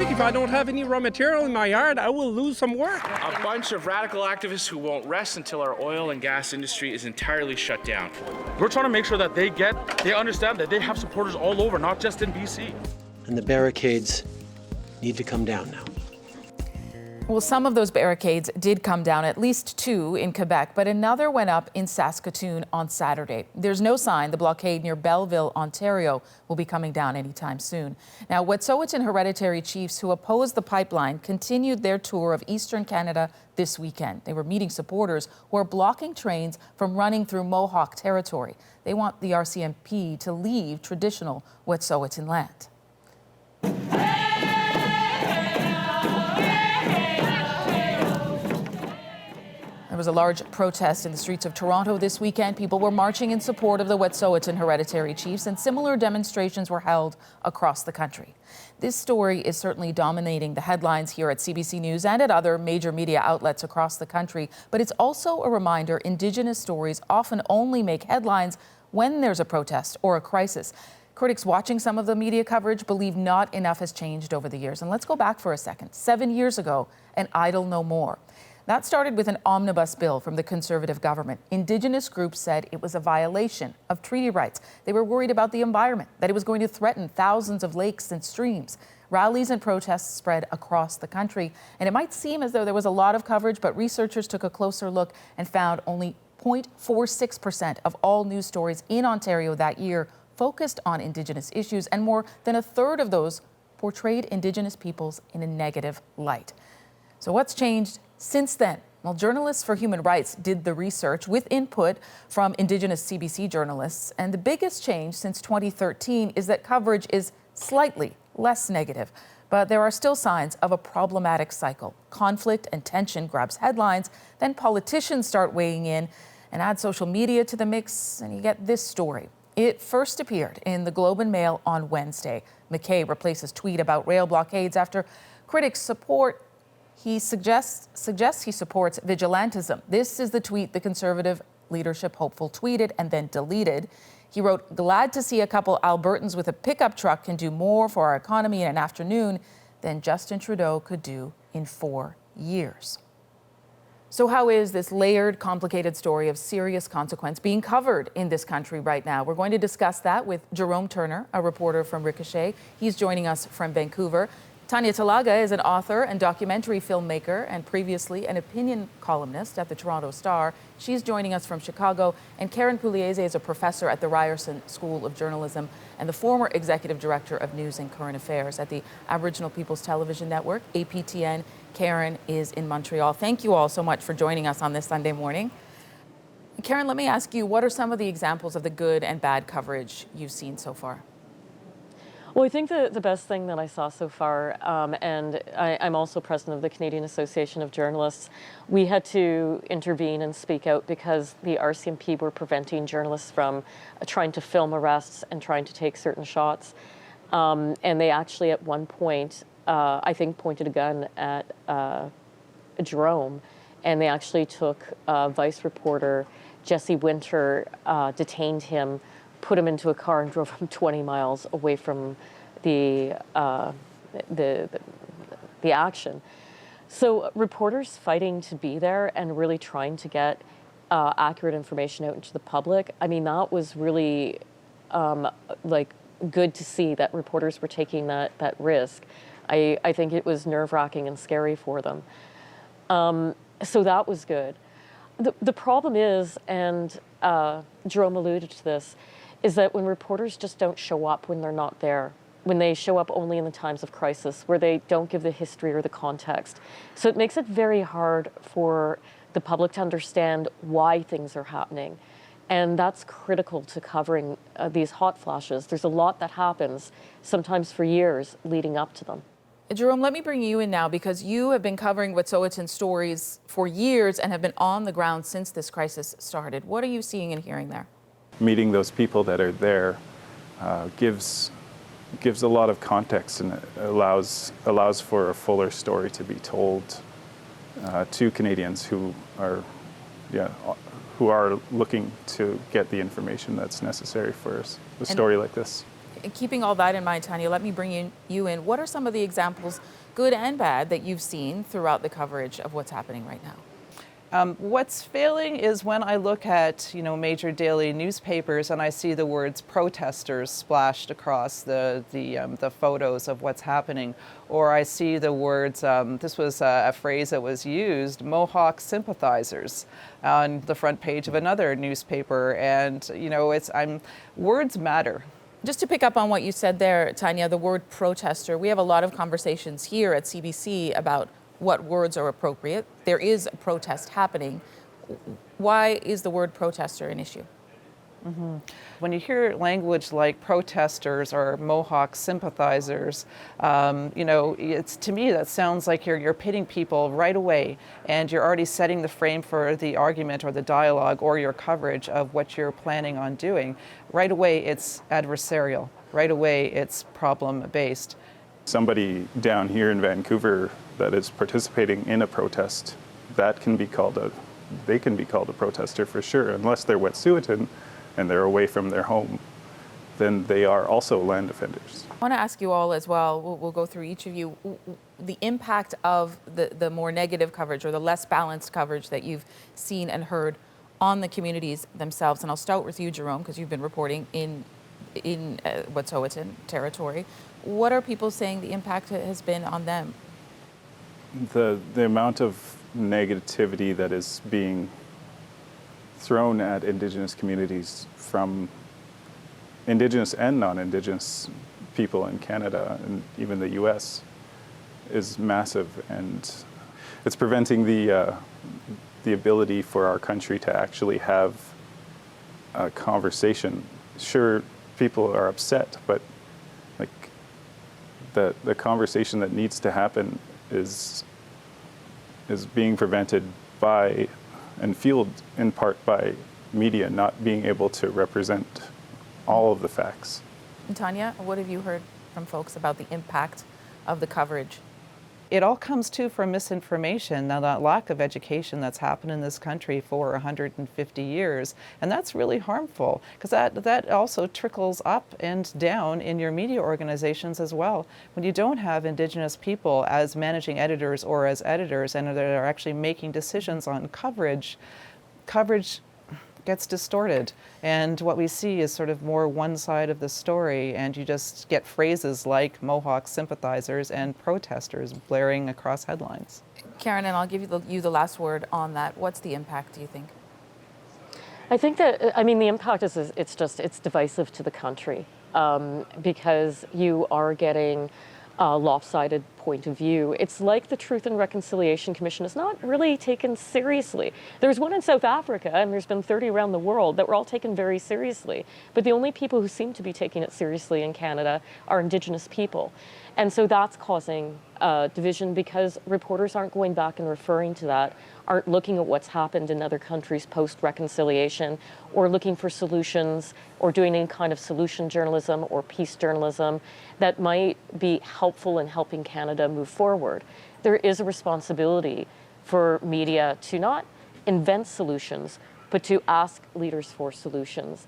If I don't have any raw material in my yard, I will lose some work. A bunch of radical activists who won't rest until our oil and gas industry is entirely shut down. We're trying to make sure that they understand that they have supporters all over, not just in BC. And the barricades need to come down now. Well, some of those barricades did come down, at least 2 in Quebec, but another went up in Saskatoon on Saturday. There's no sign the blockade near Belleville, Ontario, will be coming down anytime soon. Now, Wet'suwet'en hereditary chiefs who opposed the pipeline continued their tour of Eastern Canada this weekend. They were meeting supporters who are blocking trains from running through Mohawk territory. They want the RCMP to leave traditional Wet'suwet'en land. There was a large protest in the streets of Toronto this weekend. People were marching in support of the Wet'suwet'en hereditary chiefs, and similar demonstrations were held across the country. This story is certainly dominating the headlines here at CBC News and at other major media outlets across the country, but it's also a reminder Indigenous stories often only make headlines when there's a protest or a crisis. Critics watching some of the media coverage believe not enough has changed over the years. And let's go back for a second. 7 years ago, an idle no more. That started with an omnibus bill from the Conservative government. Indigenous groups said it was a violation of treaty rights. They were worried about the environment, that it was going to threaten thousands of lakes and streams. Rallies and protests spread across the country. And it might seem as though there was a lot of coverage, but researchers took a closer look and found only 0.46% of all news stories in Ontario that year focused on Indigenous issues, and more than a third of those portrayed Indigenous peoples in a negative light. So what's changed since then? Well, Journalists for Human Rights did the research with input from Indigenous CBC journalists, and the biggest change since 2013 is that coverage is slightly less negative. But there are still signs of a problematic cycle. Conflict and tension grabs headlines, then politicians start weighing in and add social media to the mix, and you get this story. It first appeared in the Globe and Mail on Wednesday. McKay replaces tweet about rail blockades after critics support. He suggests he supports vigilantism. This is the tweet the Conservative leadership hopeful tweeted and then deleted. He wrote, "Glad to see a couple Albertans with a pickup truck can do more for our economy in an afternoon than Justin Trudeau could do in 4 years." So how is this layered, complicated story of serious consequence being covered in this country right now? We're going to discuss that with Jerome Turner, a reporter from Ricochet. He's joining us from Vancouver. Tanya Talaga is an author and documentary filmmaker and previously an opinion columnist at the Toronto Star. She's joining us from Chicago. And Karen Pugliese is a professor at the Ryerson School of Journalism and the former executive director of news and current affairs at the Aboriginal People's Television Network, APTN. Karen is in Montreal. Thank you all so much for joining us on this Sunday morning. Karen, let me ask you, what are some of the examples of the good and bad coverage you've seen so far? Well, I think the best thing that I saw so far, and I'm also president of the Canadian Association of Journalists, we had to intervene and speak out because the RCMP were preventing journalists from trying to film arrests and trying to take certain shots. And they actually at one point, I think, pointed a gun at Jerome, and they actually took Vice reporter Jesse Winter, detained him, put him into a car and drove him 20 miles away from the action. So reporters fighting to be there and really trying to get accurate information out into the public. I mean, that was really good to see that reporters were taking that risk. I think it was nerve-wracking and scary for them. So that was good. The problem is, and Jerome alluded to this, is that when reporters just don't show up when they're not there, when they show up only in the times of crisis, where they don't give the history or the context. So it makes it very hard for the public to understand why things are happening. And that's critical to covering these hot flashes. There's a lot that happens, sometimes for years, leading up to them. Jerome, let me bring you in now because you have been covering Wet'suwet'en stories for years and have been on the ground since this crisis started. What are you seeing and hearing there? Meeting those people that are there gives a lot of context and allows for a fuller story to be told to Canadians who are looking to get the information that's necessary for a story like this. Keeping all that in mind, Tanya, let me bring you in. What are some of the examples, good and bad, that you've seen throughout the coverage of what's happening right now? What's failing is when I look at, major daily newspapers and I see the words protesters splashed across the photos of what's happening, or I see the words, this was a phrase that was used, Mohawk sympathizers, on the front page of another newspaper, and words matter. Just to pick up on what you said there, Tanya, the word protester, we have a lot of conversations here at CBC about what words are appropriate. There is a protest happening. Why is the word protester an issue? Mm-hmm. When you hear language like protesters or Mohawk sympathizers, it's, to me, that sounds like you're pitting people right away, and you're already setting the frame for the argument or the dialogue or your coverage of what you're planning on doing. Right away, it's adversarial. Right away, it's problem-based. Somebody down here in Vancouver that is participating in a protest, they can be called a protester for sure, unless they're Wet'suwet'en and they're away from their home, then they are also land defenders. I want to ask you all as well, we'll go through each of you, the impact of the more negative coverage or the less balanced coverage that you've seen and heard on the communities themselves. And I'll start with you, Jerome, because you've been reporting in Wet'suwet'en territory. What are people saying the impact has been on them? The amount of negativity that is being thrown at Indigenous communities from Indigenous and non-Indigenous people in Canada and even the US is massive, and it's preventing the ability for our country to actually have a conversation. Sure, people are upset, but the conversation that needs to happen is being prevented by and fueled in part by media not being able to represent all of the facts. And Tanya, what have you heard from folks about the impact of the coverage? It all comes from misinformation, now that lack of education that's happened in this country for 150 years. And that's really harmful, because that also trickles up and down in your media organizations as well. When you don't have Indigenous people as managing editors or as editors and that are actually making decisions on coverage gets distorted, and what we see is sort of more one side of the story, and you just get phrases like Mohawk sympathizers and protesters blaring across headlines. Karen, and I'll give you the last word on that. What's the impact, do you think? I think that, the impact is it's divisive to the country, because you are getting a lopsided point of view. It's like the Truth and Reconciliation Commission is not really taken seriously. There's one in South Africa, and there's been 30 around the world that were all taken very seriously. But the only people who seem to be taking it seriously in Canada are Indigenous people. And so that's causing division, because reporters aren't going back and referring to that, aren't looking at what's happened in other countries post-reconciliation, or looking for solutions, or doing any kind of solution journalism or peace journalism that might be helpful in helping Canada move forward. There is a responsibility for media to not invent solutions, but to ask leaders for solutions.